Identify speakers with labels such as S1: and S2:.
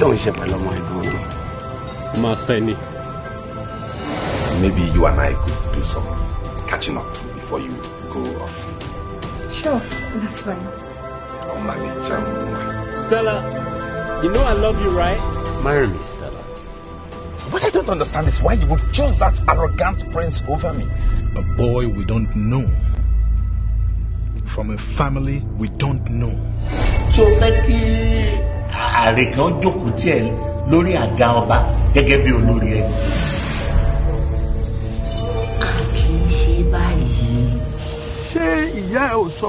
S1: ló ń ṣe pẹ̀lú ọmọ ẹ̀gbọ́n
S2: Ma Feni.
S3: Maybe you and I could do some catching up before you go off.
S4: Sure, that's fine.
S2: Stella, you know I love you, right? Marry me, Stella.
S3: What I don't understand is why you would choose that arrogant prince over me.
S5: A boy we don't know. From a family we don't know.
S6: So fẹ́ kí ààrẹ kan jókòó tiẹ̀ lórí àga ọba gẹ́gẹ́ bí olórí ẹni.
S1: A kì í ṣe báyìí.
S7: Ṣé ìyá ẹ ò sọ